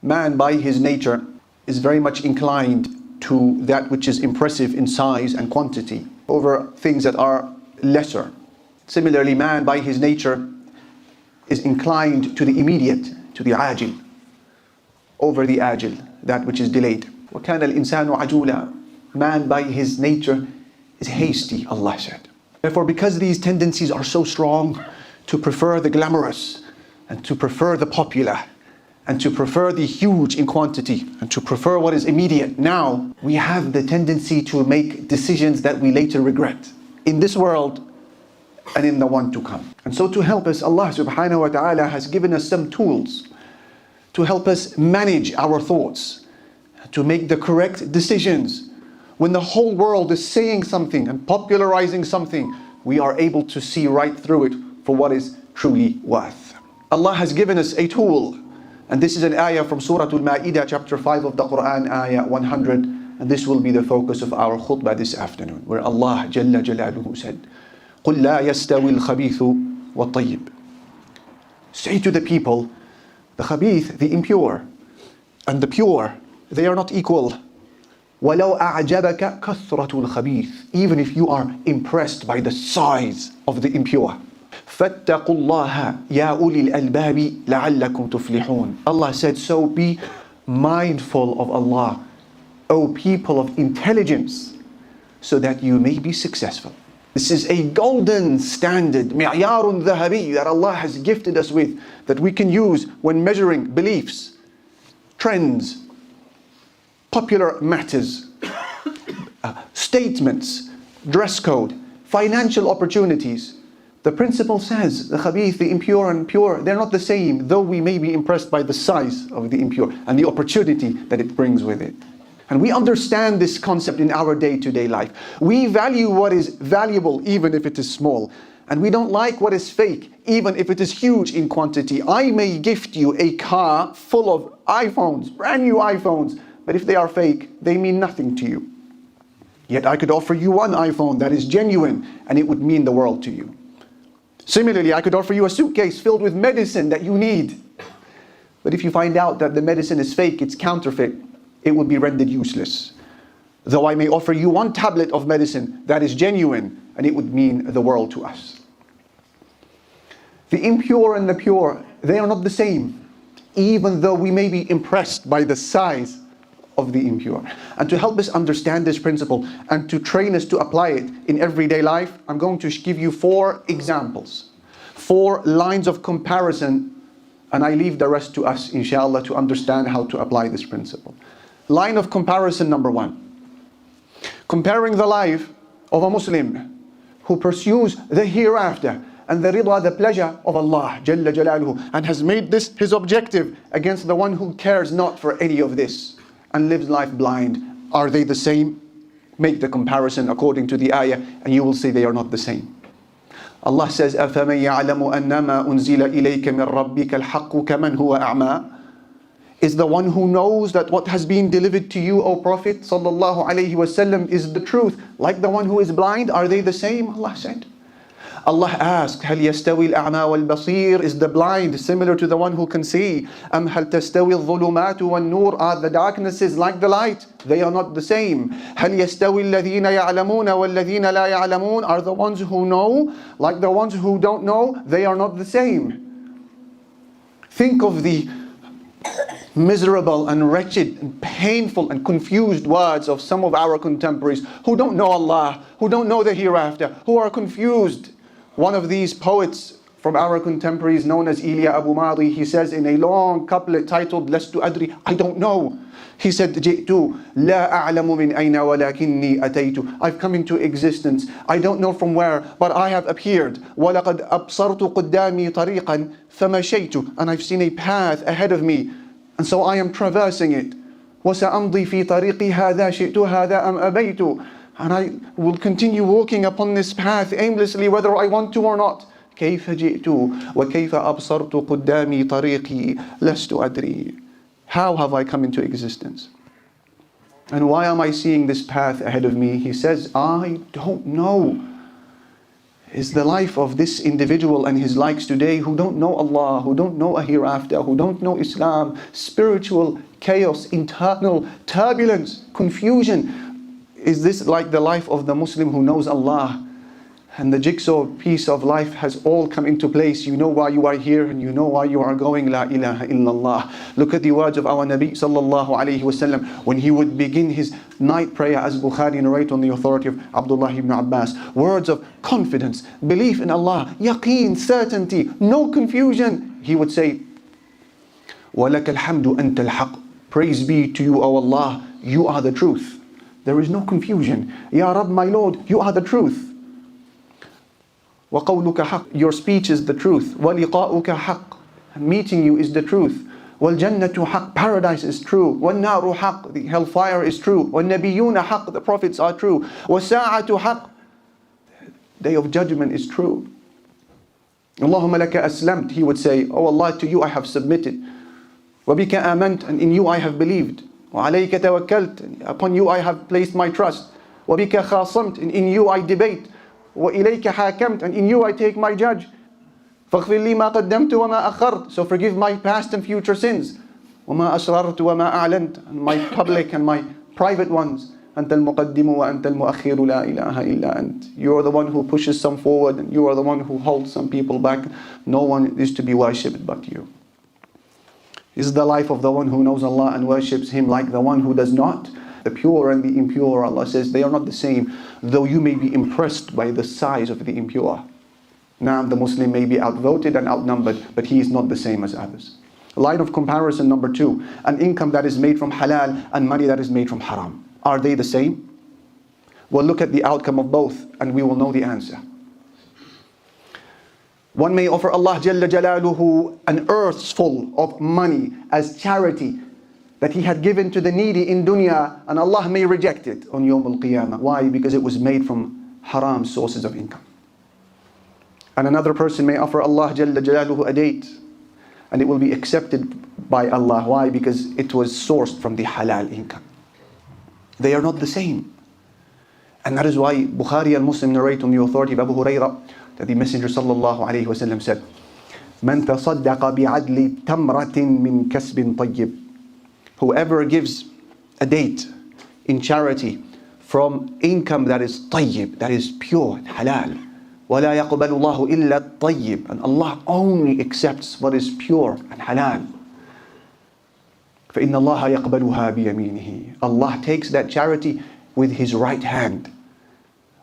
Man by his nature is very much inclined to that which is impressive in size and quantity over things that are lesser. Similarly, man by his nature is inclined to the immediate, to the ajil, over the ajil, that which is delayed. وَكَانَ الْإِنسَانُ عَجُولًا. Man by his nature is hasty, Allah said. Therefore, because these tendencies are so strong to prefer the glamorous and to prefer the popular and to prefer the huge in quantity and to prefer what is immediate, now we have the tendency to make decisions that we later regret in this world and in the one to come. And so to help us, Allah subhanahu wa ta'ala has given us some tools to help us manage our thoughts, to make the correct decisions. When the whole world is saying something and popularizing something, we are able to see right through it for what is truly worth. Allah has given us a tool, and this is an ayah from Surah Al-Ma'idah, chapter 5 of the Quran, ayah 100, and this will be the focus of our khutbah this afternoon, where Allah Jalla Jalaluhu said, قُلْ لَا يَسْتَوِي الْخَبِيثُ وَالطَّيِّبُ. Say to the people, the khabith, the impure, and the pure, they are not equal. وَلَوْ أَعْجَبَكَ كَثْرَةُ الْخَبِيثِ. Even if you are impressed by the size of the impure. فَاتَّقُوا اللَّهَ يَا أُولِي الْأَلْبَابِ لَعَلَّكُمْ تُفْلِحُونَ. Allah said, so be mindful of Allah, O people of intelligence, so that you may be successful. This is a golden standard, مِعْيَارٌ ذَهَبِي, that Allah has gifted us with, that we can use when measuring beliefs, trends, popular matters, statements, dress code, financial opportunities. The principle says, the khabith, the impure and pure, they're not the same, though we may be impressed by the size of the impure and the opportunity that it brings with it. And we understand this concept in our day-to-day life. We value what is valuable even if it is small. And we don't like what is fake, even if it is huge in quantity. I may gift you a car full of iPhones, brand new iPhones, but if they are fake, they mean nothing to you. Yet I could offer you one iPhone that is genuine, and it would mean the world to you. Similarly, I could offer you a suitcase filled with medicine that you need. But if you find out that the medicine is fake, it's counterfeit, it would be rendered useless. Though I may offer you one tablet of medicine that is genuine, and it would mean the world to us. The impure and the pure, they are not the same, even though we may be impressed by the size of the impure. And to help us understand this principle and to train us to apply it in everyday life, I'm going to give you 4 examples, 4 lines of comparison, and I leave the rest to us, inshallah, to understand how to apply this principle. Line of comparison number 1. Comparing the life of a Muslim who pursues the hereafter and the rida, the pleasure of Allah Jalla Jalaluhu, and has made this his objective, against the one who cares not for any of this and lives life blind. Are they the same? Make the comparison according to the ayah and you will see they are not the same. Allah says, أَفَمَنْ يَعْلَمُ أَنَّمَا أُنزِلَ إِلَيْكَ مِنْ رَبِّكَ الْحَقُّ كَمَنْ هُوَ أَعْمَى. Is the one who knows that what has been delivered to you, O Prophet sallallahu alaihi wasallam, is the truth, like the one who is blind? Are they the same? Allah said. Allah asked, هل يستوي الأعمى والبصير? Is the blind similar to the one who can see? أم هل تستوي الظلمات والنور? Are the darknesses like the light? They are not the same. هل يستوي الذين يعلمون والذين لا يعلمون? Are the ones who know like the ones who don't know? They are not the same. Think of the miserable and wretched and painful and confused words of some of our contemporaries who don't know Allah, who don't know the hereafter, who are confused. One of these poets from our contemporaries, known as Ilya Abu Madi, he says in a long couplet titled لست أدري, I don't know. He said, جئت لا أعلم من أين ولكني أتيت. I've come into existence. I don't know from where, but I have appeared. ولقد أبصرت قدامي طريقا فمشيت. And I've seen a path ahead of me, and so I am traversing it. وسأمضي في طريقي هذا شئت هذا أم أبيت. And I will continue walking upon this path aimlessly, whether I want to or not. كيف جئت وكيف أبصرت قدامي طريقي لست أدري. How have I come into existence? And why am I seeing this path ahead of me? He says, I don't know. is the life of this individual and his likes today who don't know Allah, who don't know a hereafter, who don't know Islam, spiritual chaos, internal turbulence, confusion. Is this like the life of the Muslim who knows Allah? And the jigsaw piece of life has all come into place. You know why you are here and you know why you are going. La ilaha illallah. Look at the words of our Nabi sallallahu alayhi wasallam when he would begin his night prayer, as Bukhari narrate on the authority of Abdullah ibn Abbas. Words of confidence, belief in Allah, yaqeen, certainty, no confusion. He would say, وَلَكَ الْحَمْدُ أَنْتَ الْحَقُّ. Praise be to you, O Allah, you are the truth. There is no confusion. Ya Rabb, my Lord, you are the truth. وَقَوْلُكَ حَقٌّ. Your speech is the truth. وَلِقَاؤُكَ حَقٌّ. Meeting you is the truth. وَالْجَنَّةُ حَقٌّ. Paradise is true. وَالنَّارُ حَقٌّ. The hellfire is true. وَالنَّبِيُّونَ حَقٌّ. The prophets are true. وَالسَّاعَةُ حَقٌّ. Day of judgment is true. اللهم لك أسلمت. He would say, Oh Allah, to you I have submitted. وَبِكَ آمَنْتُ. And in you I have believed. وَعَلَيْكَ تَوَكَّلْتُ. Upon you I have placed my trust. وَبِكَ خَاصَمْتُ. And in you I debate. وَإِلَيْكَ حَاكَمْتُ. And in you I take my judge. فَاغْفِرْ لِي مَا قَدَّمْتُ وَمَا أَخَّرْتُ. So forgive my past and future sins. وَمَا أَسْرَرْتُ وَمَا أَعْلَنْتُ. And my public and my private ones. أَنْتَ الْمُقَدِّمُ وَأَنْتَ الْمُؤَخِّرُ لَا إِلَهَ إِلَّا أَنْتَ. You are the one who pushes some forward and you are the one who holds some people back. No one is to be worshipped but you. This is the life of the one who knows Allah and worships Him like the one who does not. The pure and the impure, Allah says, they are not the same, though you may be impressed by the size of the impure. Now, the Muslim may be outvoted and outnumbered, but he is not the same as others. Line of comparison number 2, an income that is made from halal and money that is made from haram. Are they the same? We'll look at the outcome of both and we will know the answer. One may offer Allah Jalla Jalaluhu an earth full of money as charity that he had given to the needy in dunya, and Allah may reject it on Yawm al-Qiyamah. Why? Because it was made from haram sources of income. And another person may offer Allah Jalla Jalaluhu a date, and it will be accepted by Allah. Why? Because it was sourced from the halal income. They are not the same. And that is why Bukhari and Muslim narrate on the authority of Abu Hurairah that the Messenger sallallahu alayhi wa sallam said, مَنْ تَصَدَّقَ بِعَدْلِ تَمْرَةٍ مِّن كَسْبٍ طَيِّبٍ. Whoever gives a date in charity from income that is tayyib, that is pure and halal. وَلَا يَقْبَلُ اللَّهُ إِلَّا الطَّيِّبِ. And Allah only accepts what is pure and halal. فَإِنَّ اللَّهَ يَقْبَلُهَا بِيَمِينِهِ. Allah takes that charity with His right hand.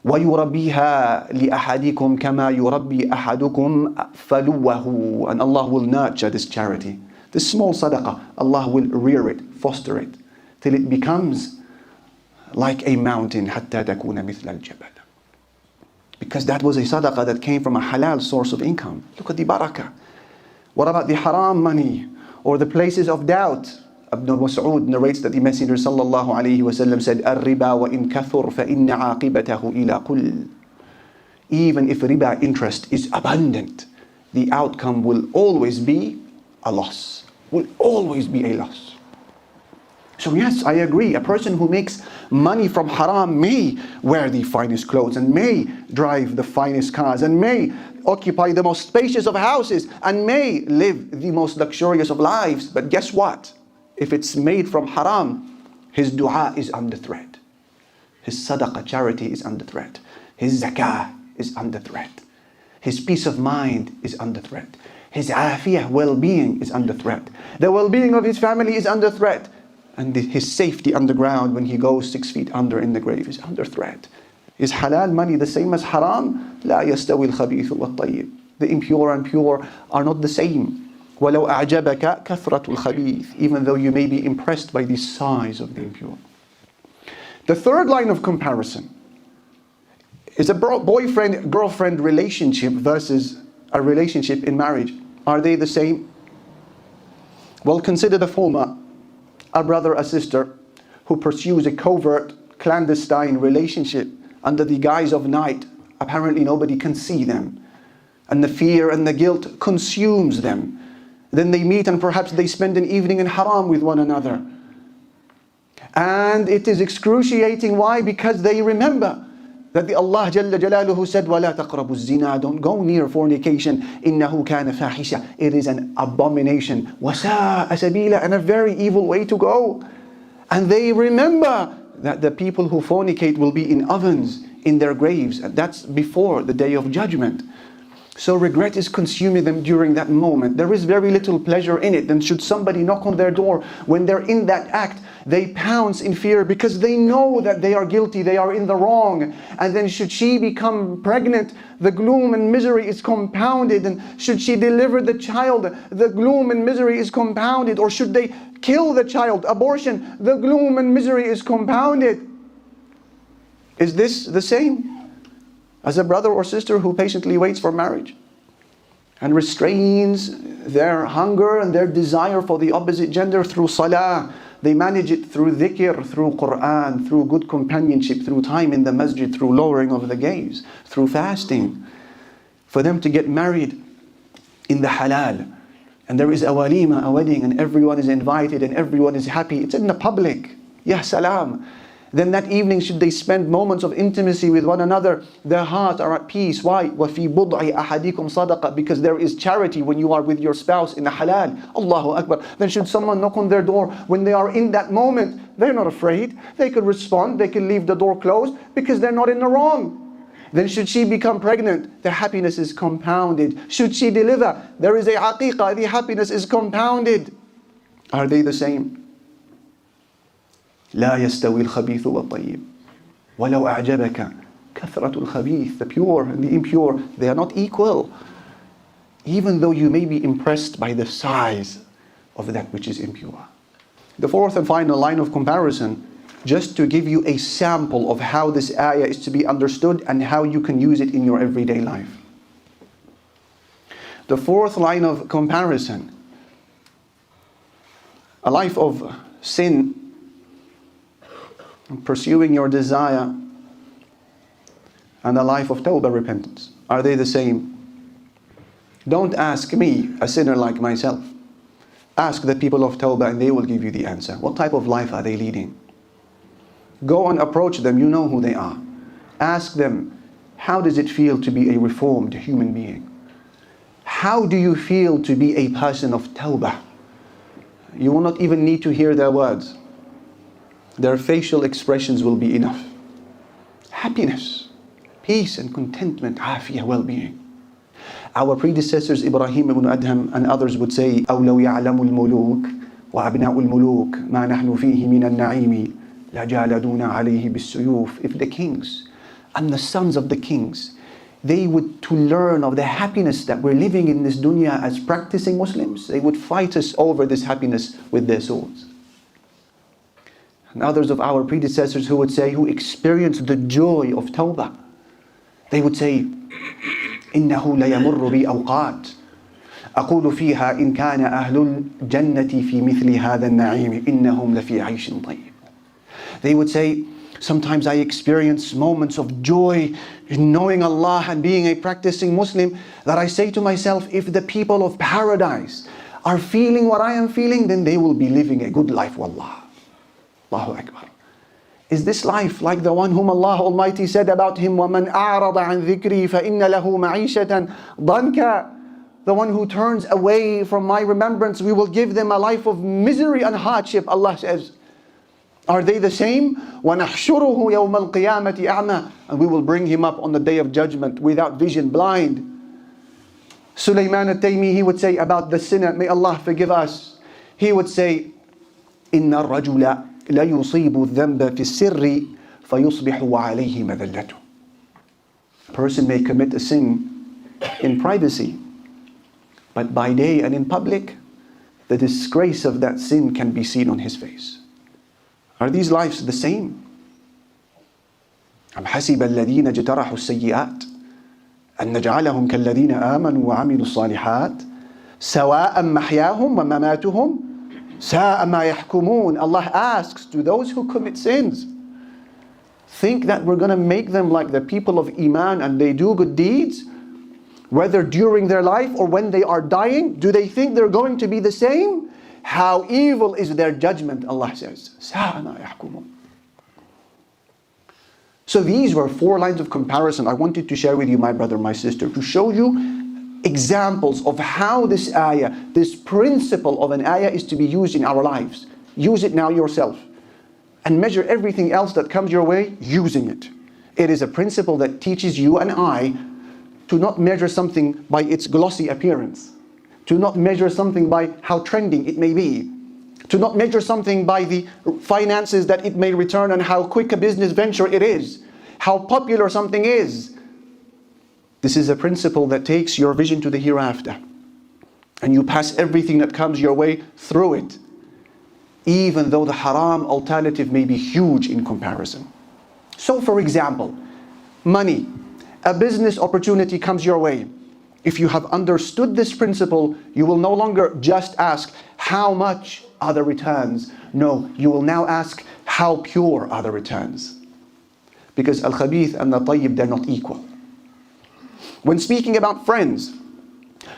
وَيُرَبِّيهَا لِأَحَدِكُمْ كَمَا يُرَبِّي أَحَدُكُمْ فَلُوَّهُ. And Allah will nurture this charity. This small sadaqah, Allah will rear it, foster it, till it becomes like a mountain. حَتَّى تَكُونَ مِثْلَ الْجَبَلِ. Because that was a sadaqah that came from a halal source of income. Look at the barakah. What about the haram money or the places of doubt? Ibn Mas'ud narrates that the Messenger sallallahu alayhi wa sallam said, الرِّبَا وَإِن كَثُرْ فَإِنَّ عَاقِبَتَهُ إِلَى قُلٍّ. Even if riba interest is abundant, the outcome will always be a loss. Will always be a loss. So yes, I agree, a person who makes money from haram may wear the finest clothes and may drive the finest cars and may occupy the most spacious of houses and may live the most luxurious of lives. But guess what? If it's made from haram, his du'a is under threat. His sadaqah, charity, is under threat. His zakah is under threat. His peace of mind is under threat. His afiyah, well-being, is under threat. The well-being of his family is under threat. And his safety underground when he goes 6 feet under in the grave is under threat. Is halal money the same as haram? لا يستوي الخبيث والطيب. The impure and pure are not the same. وَلَوْ أَعْجَبَكَ كَثْرَةُ الْخَبِيثِ. Even though you may be impressed by the size of the impure. The third line of comparison is a boyfriend-girlfriend relationship versus a relationship in marriage. Are they the same? Well, consider the former. A brother, a sister who pursues a covert, clandestine relationship under the guise of night. Apparently nobody can see them. And the fear and the guilt consumes them. Then they meet and perhaps they spend an evening in haram with one another. And it is excruciating. Why? Because they remember that the Allah Jalla Jalaluhu said, وَلَا تَقْرَبُوا الزِّنَا, don't go near fornication, إِنَّهُ كَانَ فَاحِشًا, it is an abomination, وَسَاءَ سَبِيلًا, and a very evil way to go. And they remember that the people who fornicate will be in ovens, in their graves, and that's before the day of judgment. So regret is consuming them during that moment. There is very little pleasure in it. Then should somebody knock on their door when they're in that act, they pounce in fear because they know that they are guilty, they are in the wrong. And then should she become pregnant, the gloom and misery is compounded. And should she deliver the child, the gloom and misery is compounded. Or should they kill the child, abortion, the gloom and misery is compounded. Is this the same as a brother or sister who patiently waits for marriage and restrains their hunger and their desire for the opposite gender through salah? They manage it through dhikr, through Quran, through good companionship, through time in the masjid, through lowering of the gaze, through fasting. For them to get married in the halal, and there is a walima, a wedding, and everyone is invited and everyone is happy. It's in the public. Ya salam. Then that evening, should they spend moments of intimacy with one another, their hearts are at peace. Why? وَفِي بُضْعِ أَحَدِكُمْ صَدَقَةً, because there is charity when you are with your spouse in the halal. Allahu Akbar. Then should someone knock on their door when they are in that moment, they're not afraid. They could respond, they can leave the door closed because they're not in the wrong. Then should she become pregnant, their happiness is compounded. Should she deliver, there is a aqiqah, the happiness is compounded. Are they the same? لا يستوي الخبيث والطيب ولو أعجبك كثرة الخبيث. The pure and the impure, they are not equal. Even though you may be impressed by the size of that which is impure. The fourth and final line of comparison, just to give you a sample of how this ayah is to be understood and how you can use it in your everyday life. The fourth line of comparison, a life of sin, pursuing your desire, and a life of tawbah, repentance. Are they the same? Don't ask me, a sinner like myself. Ask the people of tawbah and they will give you the answer. What type of life are they leading? Go and approach them, you know who they are. Ask them, how does it feel to be a reformed human being? How do you feel to be a person of tawbah? You will not even need to hear their words. Their facial expressions will be enough. Happiness, peace and contentment, afiyah, well-being. Our predecessors, Ibrahim ibn Adham and others would say, أَوْ لَوْ يَعْلَمُ الْمُلُوكِ وَأَبْنَاءُ الْمُلُوكِ مَا نَحْنُ فِيهِ مِنَ النَّعِيمِ لَجَالَدُونَ عَلَيْهِ بِالسُّيُوفِ. If the kings and the sons of the kings, they would to learn of the happiness that we're living in this dunya as practicing Muslims, they would fight us over this happiness with their swords. And others of our predecessors who would say, who experienced the joy of tawbah, they would say, إِنَّهُ لَيَمُرُّ بِي أَوْقَاتٍ أَقُولُ فِيهَا إِنْ كَانَ أَهْلُ الْجَنَّةِ فِي مِثْلِ هَذَا النَّعِيمِ إِنَّهُمْ لَفِي عَيْشٍ طَيِّبٍ. They would say, sometimes I experience moments of joy in knowing Allah and being a practicing Muslim, that I say to myself, if the people of paradise are feeling what I am feeling, then they will be living a good life, wallah. Allahu Akbar. Is this life like the one whom Allah Almighty said about him, وَمَنْ أَعْرَضَ عَنْ ذِكْرِي فَإِنَّ لَهُ مَعِيشَةً ضَنْكًا. The one who turns away from my remembrance, we will give them a life of misery and hardship, Allah says. Are they the same? وَنَحْشُرُهُ يَوْمَ الْقِيَامَةِ أَعْمَى. And we will bring him up on the day of judgment without vision, blind. Sulaiman al-Taymi, he would say about the sinner, may Allah forgive us, he would say, إِنَّ الرَّجُلَ لا يصيب الذنب في السر فيصبح وعليه مذلته. A person may commit a sin in privacy, but by day and in public, the disgrace of that sin can be seen on his face. Are these lives the same? أم حسب الذين اجترحوا السيئات أن نجعلهم كالذين آمنوا وعملوا الصالحات سواء محياهم ومماتهم ساء ما يحكمون. Allah asks, do those who commit sins think that we're going to make them like the people of Iman and they do good deeds, whether during their life or when they are dying? Do they think they're going to be the same? How evil is their judgment, Allah says. ساء ما يحكمون. So these were 4 lines of comparison I wanted to share with you, my brother, my sister, to show you examples of how this ayah, this principle of an ayah is to be used in our lives. Use it now yourself. And measure everything else that comes your way using it. It is a principle that teaches you and I to not measure something by its glossy appearance. To not measure something by how trending it may be. To not measure something by the finances that it may return and how quick a business venture it is. How popular something is. This is a principle that takes your vision to the hereafter. And you pass everything that comes your way through it. Even though the haram alternative may be huge in comparison. So for example, money. A business opportunity comes your way. If you have understood this principle, you will no longer just ask, how much are the returns? No, you will now ask, how pure are the returns? Because al-khabith and the tayyib, they're not equal. When speaking about friends,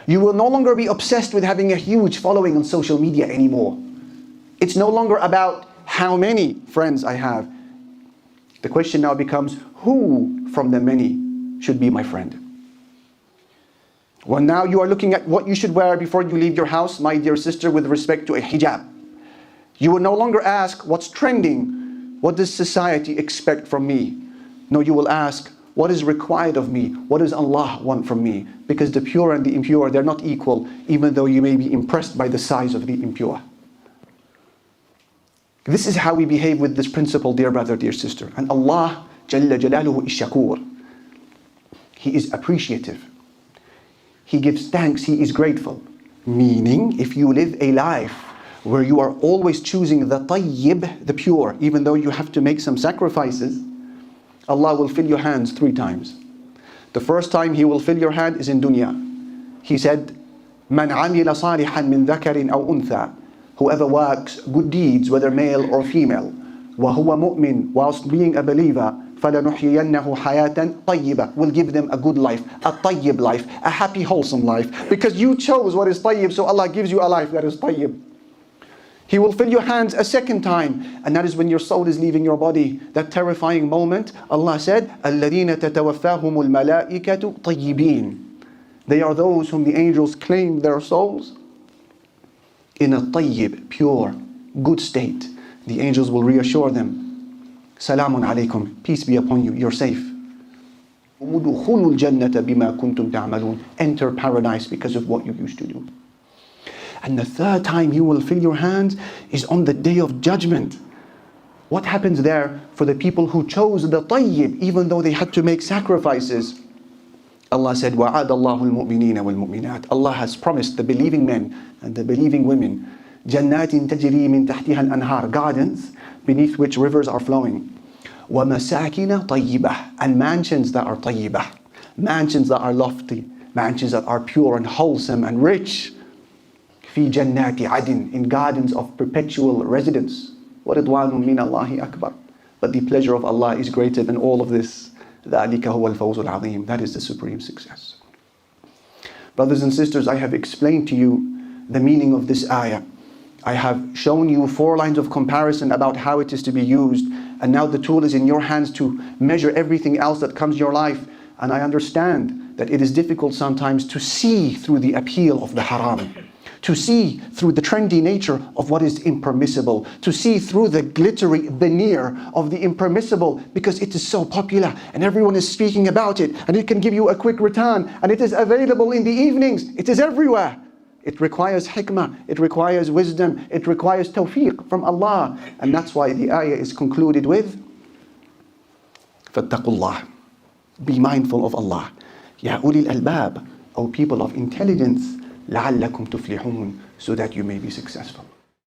you will no longer be obsessed with having a huge following on social media anymore. It's no longer about how many friends I have. The question now becomes, who from the many should be my friend? Well, now you are looking at what you should wear before you leave your house, my dear sister, with respect to a hijab. You will no longer ask, what's trending? What does society expect from me? No, you will ask, what is required of me? What does Allah want from me? Because the pure and the impure, they're not equal, even though you may be impressed by the size of the impure. This is how we behave with this principle, dear brother, dear sister. And Allah Jalla Jalaluhu is shakur. He is appreciative. He gives thanks, He is grateful. Meaning, if you live a life where you are always choosing the tayyib, the pure, even though you have to make some sacrifices, Allah will fill your hands 3 times. The first time He will fill your hand is in dunya. He said, "Man amila salihan min dhakarin aw untha." Whoever works good deeds, whether male or female, وَهُوَ مُؤْمِن, whilst being a believer, فَلَنُحْيِيَنَّهُ حَيَاةً طَيِّبَةً, will give them a good life, a tayyib life, a happy, wholesome life. Because you chose what is tayyib, so Allah gives you a life that is tayyib. He will fill your hands a second time, and that is when your soul is leaving your body. That terrifying moment, Allah said, الَّذِينَ تَتَوَفَّاهُمُ الْمَلَائِكَةُ طَيِّبِينَ. They are those whom the angels claim their souls in a tayyib, pure, good state. The angels will reassure them, Salamun alaykum, peace be upon you, you're safe. Enter paradise because of what you used to do. And the third time you will fill your hands is on the day of judgment. What happens there for the people who chose the tayyib, even though they had to make sacrifices? Allah said, وَعَدَ اللَّهُ الْمُؤْمِنِينَ وَالْمُؤْمِنَاتِ. Allah has promised the believing men and the believing women, جَنَّاتٍ تَجْرِي مِن تَحْتِهَا الْأَنْهَارِ, gardens beneath which rivers are flowing. وَمَسَاكِنَ طَيِّبَةً, and mansions that are tayyibah, mansions that are lofty, mansions that are pure and wholesome and rich. فِي جَنَّاتِ عَدٍ, in gardens of perpetual residence. وَرِضْوَانٌ مِّنَ اللَّهِ أَكْبَرُ, but the pleasure of Allah is greater than all of this. ذَلِكَ هُوَ الْفَوْزُ الْعَظِيمُ, that is the supreme success. Brothers and sisters, I have explained to you the meaning of this ayah. I have shown you 4 lines of comparison about how it is to be used, and now the tool is in your hands to measure everything else that comes your life. And I understand that it is difficult sometimes to see through the appeal of the haram, to see through the trendy nature of what is impermissible, to see through the glittery veneer of the impermissible, because it is so popular and everyone is speaking about it, and it can give you a quick return, and it is available in the evenings, it is everywhere. It requires hikmah, it requires wisdom, it requires tawfiq from Allah. And that's why the ayah is concluded with فَاتَّقُوا اللَّهِ, be mindful of Allah. يَا أُولِي الْأَلْبَابِ, O people of intelligence, لَعَلَّكُمْ تُفْلِحُونَ, so that you may be successful.